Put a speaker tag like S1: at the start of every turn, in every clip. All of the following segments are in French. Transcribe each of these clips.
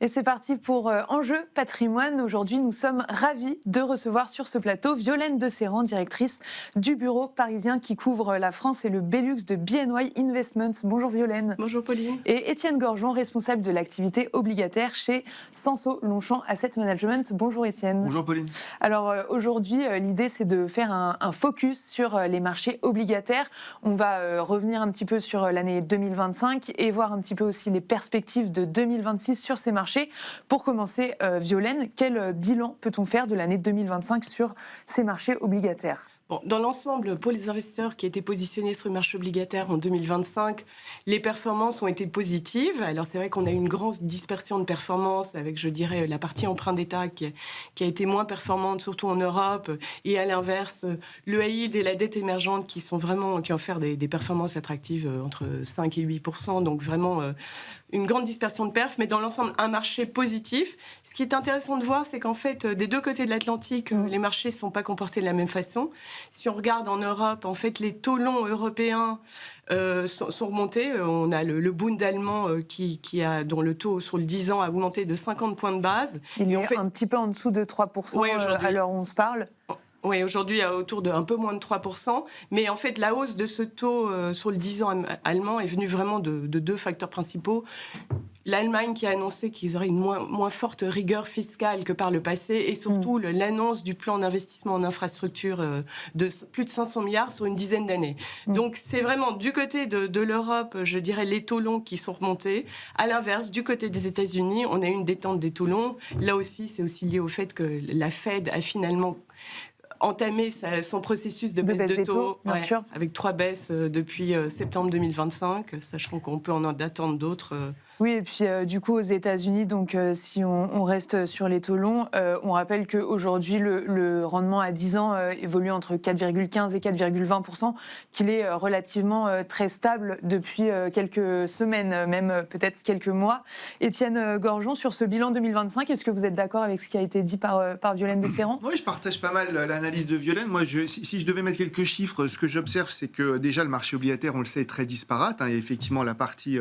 S1: Et c'est parti pour Enjeu Patrimoine. Aujourd'hui, nous sommes ravis de recevoir sur ce plateau Violaine de Serrand, directrice du bureau parisien qui couvre la France et le Belux de BNY Investments. Bonjour Violaine.
S2: Bonjour Pauline.
S1: Et Étienne Gorgeon, responsable de l'activité obligataire chez Sanso Longchamp Asset Management. Bonjour Étienne.
S3: Bonjour Pauline.
S1: Alors aujourd'hui, l'idée c'est de faire un focus sur les marchés obligataires. On va revenir un petit peu sur l'année 2025 et voir un petit peu aussi les perspectives de 2026 sur ces marchés. Pour commencer, Violaine, quel bilan peut-on faire de l'année 2025 sur ces marchés obligataires ?
S2: Bon, dans l'ensemble, pour les investisseurs qui étaient positionnés sur le marché obligataire en 2025, les performances ont été positives. Alors c'est vrai qu'on a eu une grande dispersion de performances avec, je dirais, la partie emprunt d'État qui a été moins performante, surtout en Europe. Et à l'inverse, le high yield et la dette émergente qui ont fait des performances attractives entre 5 et 8%. Donc vraiment une grande dispersion de perfs, mais dans l'ensemble, un marché positif. Ce qui est intéressant de voir, c'est qu'en fait, des deux côtés de l'Atlantique, les marchés ne sont pas comportés de la même façon. Si on regarde en Europe, en fait, les taux longs européens sont remontés. On a le Bund allemand dont le taux sur le 10 ans a augmenté de 50 points de base.
S1: Il est un petit peu en dessous de 3% à l'heure où on se parle.
S2: Oui, aujourd'hui, autour de un peu moins de 3%. Mais en fait, la hausse de ce taux sur le 10 ans allemand est venue vraiment de deux facteurs principaux. L'Allemagne qui a annoncé qu'ils auraient une moins forte rigueur fiscale que par le passé et surtout l'annonce du plan d'investissement en infrastructure de plus de 500 milliards sur une dizaine d'années. Donc c'est vraiment du côté de l'Europe, je dirais, les taux longs qui sont remontés. À l'inverse, du côté des États-Unis, on a eu une détente des taux longs. Là aussi, c'est aussi lié au fait que la Fed a finalement entamé son processus de baisse de taux,
S1: bien sûr.
S2: avec 3 baisses depuis septembre 2025, sachant qu'on peut en attendre d'autres.
S1: Oui, et puis du coup aux États-Unis, donc si on reste sur les taux longs, on rappelle qu'aujourd'hui le rendement à 10 ans évolue entre 4,15 et 4,20%, qu'il est relativement très stable depuis quelques semaines, même peut-être quelques mois. Étienne Gorgeon, sur ce bilan 2025, est-ce que vous êtes d'accord avec ce qui a été dit par Violaine de Serrand ?
S3: Oui, je partage pas mal l'analyse de Violaine. Moi, si je devais mettre quelques chiffres, ce que j'observe, c'est que déjà le marché obligataire, on le sait, est très disparate. Il y a effectivement la partie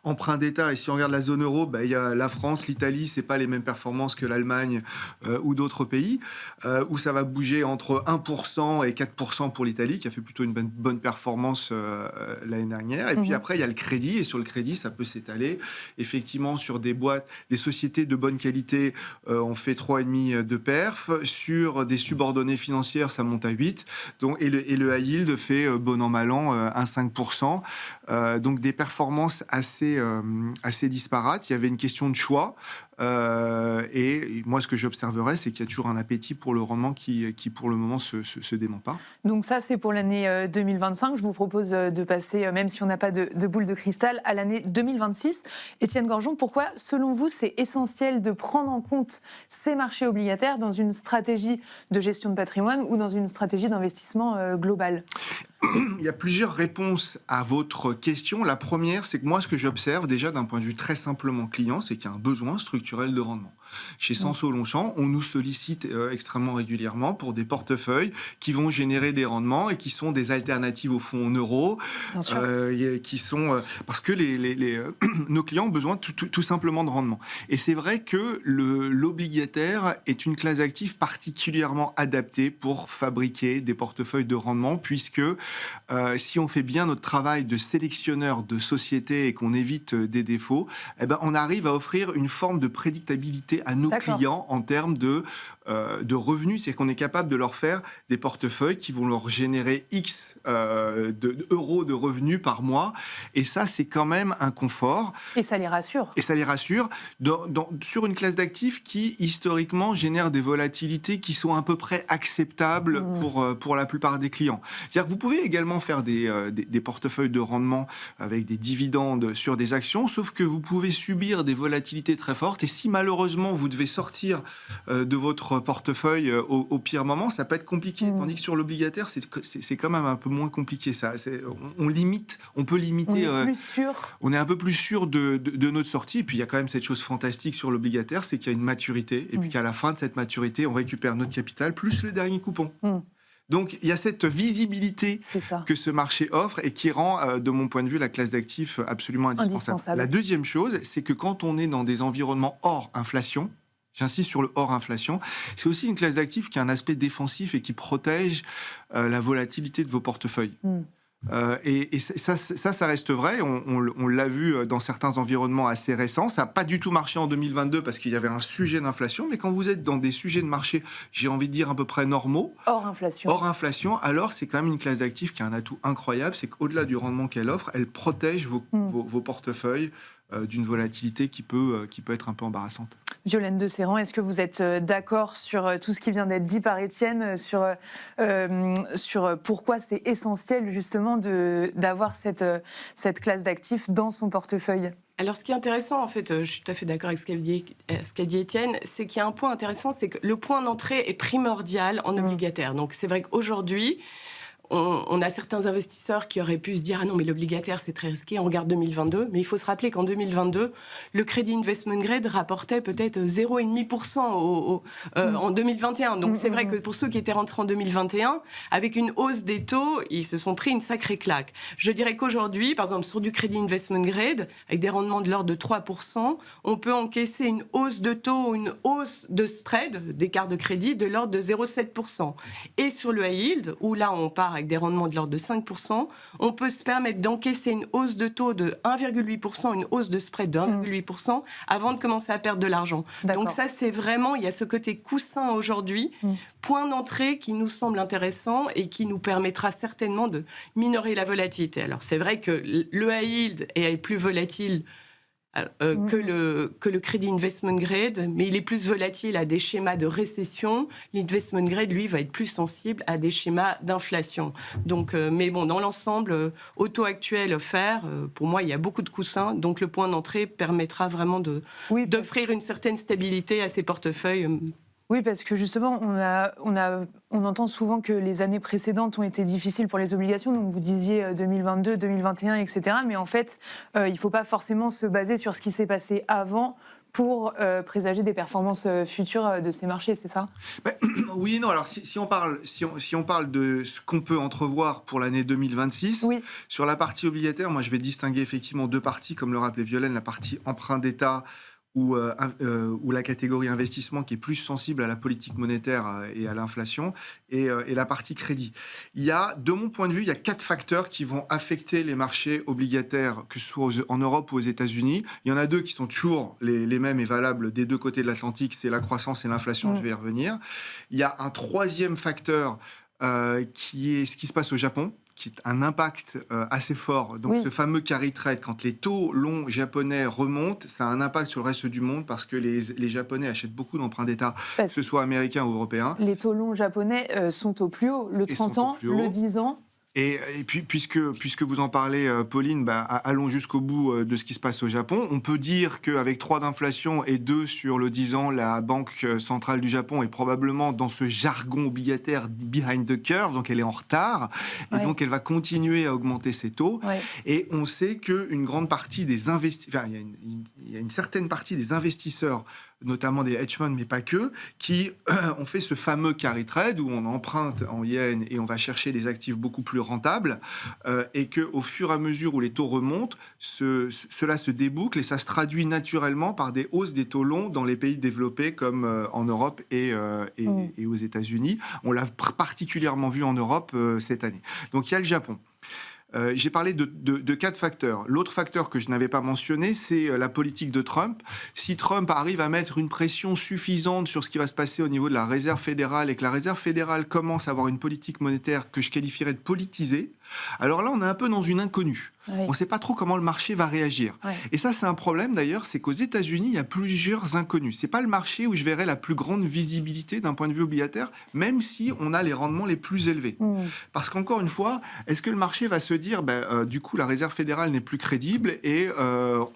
S3: emprunt d'État. Et si on regarde la zone euro, il y a la France, l'Italie, c'est pas les mêmes performances que l'Allemagne ou d'autres pays, où ça va bouger entre 1% et 4% pour l'Italie, qui a fait plutôt une bonne performance l'année dernière. Et puis après, il y a le crédit. Et sur le crédit, ça peut s'étaler. Effectivement, sur des sociétés de bonne qualité, on fait 3,5 de perf. Sur des subordonnées financières, ça monte à 8. Et le high yield fait bon an, mal an, 1,5%. Donc des performances assez disparates. Il y avait une question de choix. Et moi, ce que j'observerais, c'est qu'il y a toujours un appétit pour le rendement qui pour le moment, se dément pas.
S1: Donc ça, c'est pour l'année 2025. Je vous propose de passer, même si on n'a pas de boule de cristal, à l'année 2026. Étienne Gorgeon, pourquoi, selon vous, c'est essentiel de prendre en compte ces marchés obligataires dans une stratégie de gestion de patrimoine ou dans une stratégie d'investissement globale ?
S3: Il y a plusieurs réponses à votre question. La première, c'est que moi, ce que j'observe déjà d'un point de vue très simplement client, c'est qu'il y a un besoin structurel de rendement. Chez Sanso Longchamp, on nous sollicite extrêmement régulièrement pour des portefeuilles qui vont générer des rendements et qui sont des alternatives au fonds en euros, qui sont parce que nos clients ont besoin tout simplement de rendement. Et c'est vrai que l'obligataire est une classe d'actifs particulièrement adaptée pour fabriquer des portefeuilles de rendement, puisque si on fait bien notre travail de sélectionneur de sociétés et qu'on évite des défauts, on arrive à offrir une forme de prédictabilité à nos clients en termes de revenus. C'est qu'on est capable de leur faire des portefeuilles qui vont leur générer X euros de revenus par mois. Et ça, c'est quand même un confort.
S1: Et ça les rassure.
S3: Sur une classe d'actifs qui, historiquement, génère des volatilités qui sont à peu près acceptables pour la plupart des clients. C'est-à-dire que vous pouvez également faire des portefeuilles de rendement avec des dividendes sur des actions, sauf que vous pouvez subir des volatilités très fortes. Et si malheureusement, vous devez sortir de votre portefeuille au pire moment, ça peut être compliqué. Tandis que sur l'obligataire, c'est quand même un peu moins compliqué. On peut limiter.
S1: On est plus sûr.
S3: On est un peu plus sûr de notre sortie. Et puis, il y a quand même cette chose fantastique sur l'obligataire, c'est qu'il y a une maturité. Et puis qu'à la fin de cette maturité, on récupère notre capital plus le dernier coupon. Donc, il y a cette visibilité
S1: C'est ça.
S3: que ce marché offre et qui rend, de mon point de vue, la classe d'actifs absolument indispensable. La deuxième chose, c'est que quand on est dans des environnements hors inflation, j'insiste sur le hors inflation, c'est aussi une classe d'actifs qui a un aspect défensif et qui protège la volatilité de vos portefeuilles. Et ça reste vrai. On l'a vu dans certains environnements assez récents. Ça n'a pas du tout marché en 2022 parce qu'il y avait un sujet d'inflation. Mais quand vous êtes dans des sujets de marché, j'ai envie de dire à peu près normaux,
S1: Hors inflation,
S3: alors c'est quand même une classe d'actifs qui a un atout incroyable. C'est qu'au-delà du rendement qu'elle offre, elle protège vos portefeuilles d'une volatilité qui peut être un peu embarrassante.
S1: Violaine de Serran, est-ce que vous êtes d'accord sur tout ce qui vient d'être dit par Étienne, sur pourquoi c'est essentiel justement d'avoir cette classe d'actifs dans son portefeuille ?
S2: Alors, ce qui est intéressant, en fait, je suis tout à fait d'accord avec ce qu'a dit Étienne, c'est qu'il y a un point intéressant, c'est que le point d'entrée est primordial en obligataire. Donc, c'est vrai qu'aujourd'hui, on a certains investisseurs qui auraient pu se dire « Ah non, mais l'obligataire, c'est très risqué, on regarde 2022 ». Mais il faut se rappeler qu'en 2022, le crédit investment grade rapportait peut-être 0,5% en 2021. Donc c'est vrai que pour ceux qui étaient rentrés en 2021, avec une hausse des taux, ils se sont pris une sacrée claque. Je dirais qu'aujourd'hui, par exemple, sur du crédit investment grade, avec des rendements de l'ordre de 3%, on peut encaisser une hausse de taux, une hausse de spread, d'écart de crédit, de l'ordre de 0,7%. Et sur le high yield, où là, on part avec des rendements de l'ordre de 5%, on peut se permettre d'encaisser une hausse de taux de 1,8%, une hausse de spread de 1,8% avant de commencer à perdre de l'argent. Donc ça, c'est vraiment, il y a ce côté coussin aujourd'hui, point d'entrée qui nous semble intéressant et qui nous permettra certainement de minorer la volatilité. Alors c'est vrai que le high yield est plus volatile que le crédit investment grade, mais il est plus volatile à des schémas de récession. L'investment grade, lui, va être plus sensible à des schémas d'inflation. Donc, mais bon, dans l'ensemble, au taux actuel offert, pour moi, il y a beaucoup de coussins. Donc, le point d'entrée permettra vraiment d'offrir une certaine stabilité à ces portefeuilles.
S1: Oui, parce que justement, on entend souvent que les années précédentes ont été difficiles pour les obligations. Donc vous disiez 2022, 2021, etc. Mais en fait, il ne faut pas forcément se baser sur ce qui s'est passé avant pour présager des performances futures de ces marchés, c'est ça ?
S3: Oui et non. Alors si on parle de ce qu'on peut entrevoir pour l'année 2026, sur la partie obligataire, moi je vais distinguer effectivement deux parties, comme le rappelait Violaine, la partie emprunt d'État, ou la catégorie investissement qui est plus sensible à la politique monétaire et à l'inflation, et la partie crédit. De mon point de vue, il y a 4 facteurs qui vont affecter les marchés obligataires, que ce soit en Europe ou aux États-Unis. Il y en a 2 qui sont toujours les mêmes et valables des 2 côtés de l'Atlantique, c'est la croissance et l'inflation, je vais y revenir. Il y a un 3e facteur qui est ce qui se passe au Japon, qui a un impact assez fort. Donc ce fameux carry trade, quand les taux longs japonais remontent, ça a un impact sur le reste du monde parce que les Japonais achètent beaucoup d'emprunts d'État, que ce soit américains ou européens.
S1: Les taux longs japonais sont au plus haut, le 30 ans, le 10 ans.
S3: Et puis, puisque vous en parlez, Pauline, allons jusqu'au bout de ce qui se passe au Japon. On peut dire qu'avec 3 d'inflation et 2 sur le 10 ans, la Banque centrale du Japon est probablement dans ce jargon obligataire behind the curve, donc elle est en retard, et donc elle va continuer à augmenter ses taux. Et on sait qu'une grande partie des investisseurs, il y a une certaine partie des investisseurs, notamment des hedge funds, mais pas que, qui ont fait ce fameux carry trade où on emprunte en yens et on va chercher des actifs beaucoup plus rentables, et qu'au fur et à mesure où les taux remontent, cela se déboucle et ça se traduit naturellement par des hausses des taux longs dans les pays développés comme en Europe et aux États-Unis. On l'a particulièrement vu en Europe cette année. Donc il y a le Japon. J'ai parlé de 4 facteurs. L'autre facteur que je n'avais pas mentionné, c'est la politique de Trump. Si Trump arrive à mettre une pression suffisante sur ce qui va se passer au niveau de la Réserve fédérale et que la Réserve fédérale commence à avoir une politique monétaire que je qualifierais de politisée, alors là, on est un peu dans une inconnue. On ne sait pas trop comment le marché va réagir. Et ça, c'est un problème d'ailleurs, c'est qu'aux États-Unis, il y a plusieurs inconnus. Ce n'est pas le marché où je verrai la plus grande visibilité d'un point de vue obligataire, même si on a les rendements les plus élevés. Parce qu'encore une fois, est-ce que le marché va se dire, du coup, la Réserve fédérale n'est plus crédible et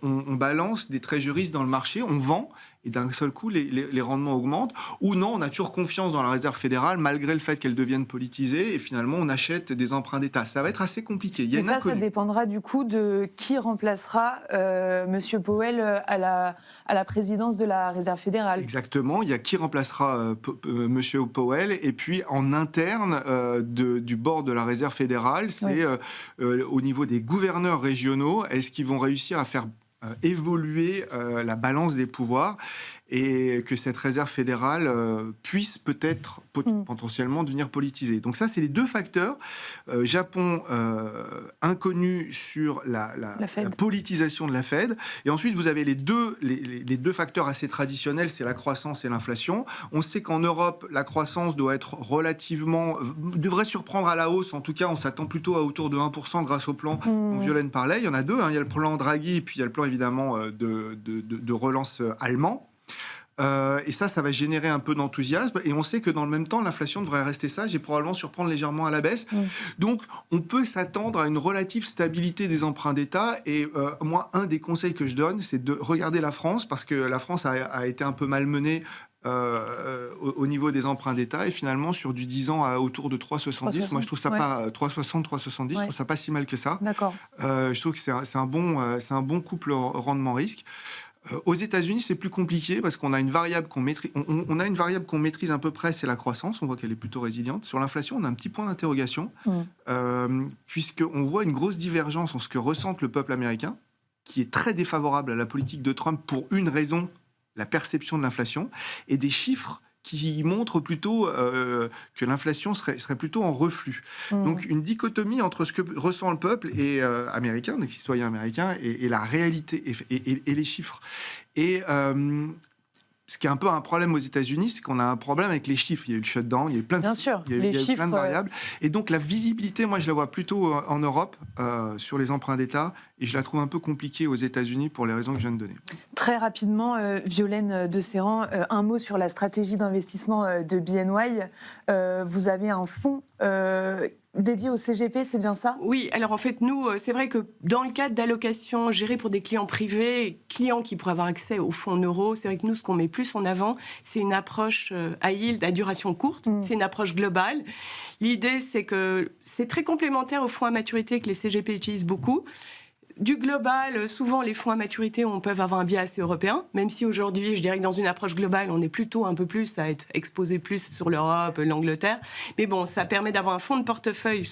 S3: on balance des treasuries dans le marché, on vend, et d'un seul coup, les rendements augmentent, ou non, on a toujours confiance dans la Réserve fédérale, malgré le fait qu'elle devienne politisée, et finalement, on achète des emprunts d'État. Ça va être assez compliqué. Il y a
S1: Et
S3: une
S1: ça
S3: inconnue.
S1: dépendra du coup de qui remplacera Monsieur Powell à la présidence de la Réserve fédérale.
S3: Exactement, il y a qui remplacera Monsieur Powell, et puis en interne du bord de la Réserve fédérale, c'est au niveau des gouverneurs régionaux, est-ce qu'ils vont réussir à faire évoluer la balance des pouvoirs et que cette réserve fédérale puisse peut-être potentiellement devenir politisée. Donc ça, c'est les deux facteurs. Japon inconnu sur la politisation de la Fed. Et ensuite, vous avez les deux facteurs assez traditionnels, c'est la croissance et l'inflation. On sait qu'en Europe, la croissance devrait surprendre à la hausse. En tout cas, on s'attend plutôt à autour de 1% grâce au plan dont Violaine parlait. Il y en a deux. Il y a le plan Draghi et puis il y a le plan évidemment de relance allemand. Et ça va générer un peu d'enthousiasme. Et on sait que dans le même temps, l'inflation devrait rester sage et probablement surprendre légèrement à la baisse. Donc, on peut s'attendre à une relative stabilité des emprunts d'État. Et moi, un des conseils que je donne, c'est de regarder la France, parce que la France a été un peu malmenée au niveau des emprunts d'État, et finalement sur du 10 ans à autour de 3,70. Moi je trouve ça pas 3,60, 3,70, je trouve ça pas si mal que ça.
S1: D'accord.
S3: Je trouve que c'est un bon couple rendement-risque. Aux États-Unis, c'est plus compliqué parce qu'on a une variable qu'on maîtrise. On a une variable qu'on maîtrise à peu près, c'est la croissance. On voit qu'elle est plutôt résiliente. Sur l'inflation, on a un petit point d'interrogation, puisqu'on voit une grosse divergence en ce que ressent le peuple américain, qui est très défavorable à la politique de Trump pour une raison, la perception de l'inflation, et des chiffres qui montrent plutôt que l'inflation serait plutôt en reflux. Donc une dichotomie entre ce que ressent le peuple américain, les citoyens américains, et la réalité et les chiffres. Et ce qui est un peu un problème aux États-Unis, c'est qu'on a un problème avec les chiffres. Il y a eu le shutdown, il y a eu plein de, plein de variables. Et donc la visibilité, moi je la vois plutôt en Europe sur les emprunts d'État, et je la trouve un peu compliquée aux États-Unis pour les raisons que je viens de donner.
S1: Très rapidement, Violaine de Serran, un mot sur la stratégie d'investissement de BNY. Vous avez un fonds dédié au CGP, c'est bien ça?
S2: Oui, alors en fait, nous, c'est vrai que dans le cadre d'allocations gérées pour des clients privés, clients qui pourraient avoir accès aux fonds en euros, c'est vrai que nous, ce qu'on met plus en avant, c'est une approche high yield à duration courte, c'est une approche globale. L'idée, c'est que c'est très complémentaire aux fonds à maturité que les CGP utilisent beaucoup. Du global, souvent les fonds à maturité peuvent avoir un biais assez européen, même si aujourd'hui, je dirais que dans une approche globale, on est plutôt un peu plus à être exposé plus sur l'Europe, l'Angleterre. Mais bon, ça permet d'avoir un fonds de portefeuille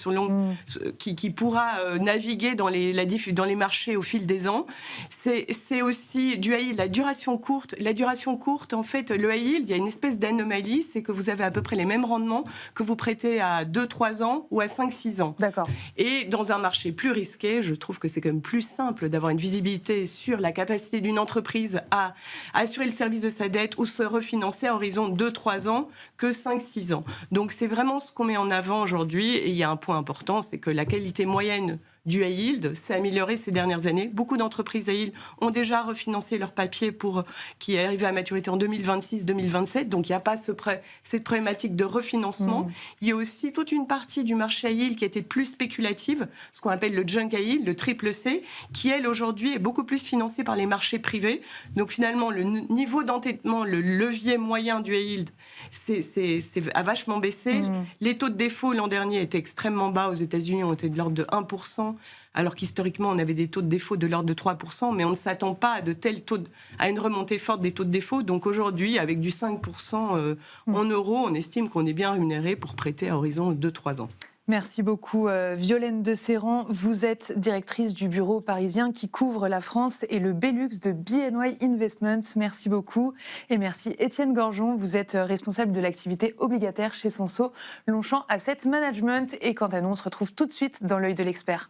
S2: qui pourra naviguer dans les marchés au fil des ans. C'est aussi du high yield, la duration courte. La duration courte, en fait, le high yield, il y a une espèce d'anomalie, c'est que vous avez à peu près les mêmes rendements que vous prêtez à 2-3 ans ou à 5-6 ans.
S1: D'accord.
S2: Et dans un marché plus risqué, je trouve que c'est quand même plus simple d'avoir une visibilité sur la capacité d'une entreprise à assurer le service de sa dette ou se refinancer à horizon 2-3 ans que 5-6 ans. Donc c'est vraiment ce qu'on met en avant aujourd'hui. Et il y a un point important, c'est que la qualité moyenne du high yield s'est améliorée ces dernières années. Beaucoup d'entreprises high yield ont déjà refinancé leurs papiers qui est arrivé à maturité en 2026-2027. Donc, il n'y a pas cette problématique de refinancement. Il y a aussi toute une partie du marché high yield qui était plus spéculative, ce qu'on appelle le junk high yield, le triple C, qui, elle, aujourd'hui, est beaucoup plus financé par les marchés privés. Donc, finalement, le niveau d'endettement, le levier moyen du high yield, a vachement baissé. Les taux de défaut, l'an dernier, étaient extrêmement bas. Aux États-Unis, ont été de l'ordre de 1%. Alors qu'historiquement, on avait des taux de défaut de l'ordre de 3%, mais on ne s'attend pas à une remontée forte des taux de défaut. Donc aujourd'hui, avec du 5% en euros, on estime qu'on est bien rémunéré pour prêter à horizon 2-3 ans.
S1: Merci beaucoup, Violaine de Serran. Vous êtes directrice du bureau parisien qui couvre la France et le Belux de BNY Investments. Merci beaucoup. Et merci, Étienne Gorgeon. Vous êtes responsable de l'activité obligataire chez Sonso Longchamp Asset Management. Et quant à nous, on se retrouve tout de suite dans l'œil de l'expert.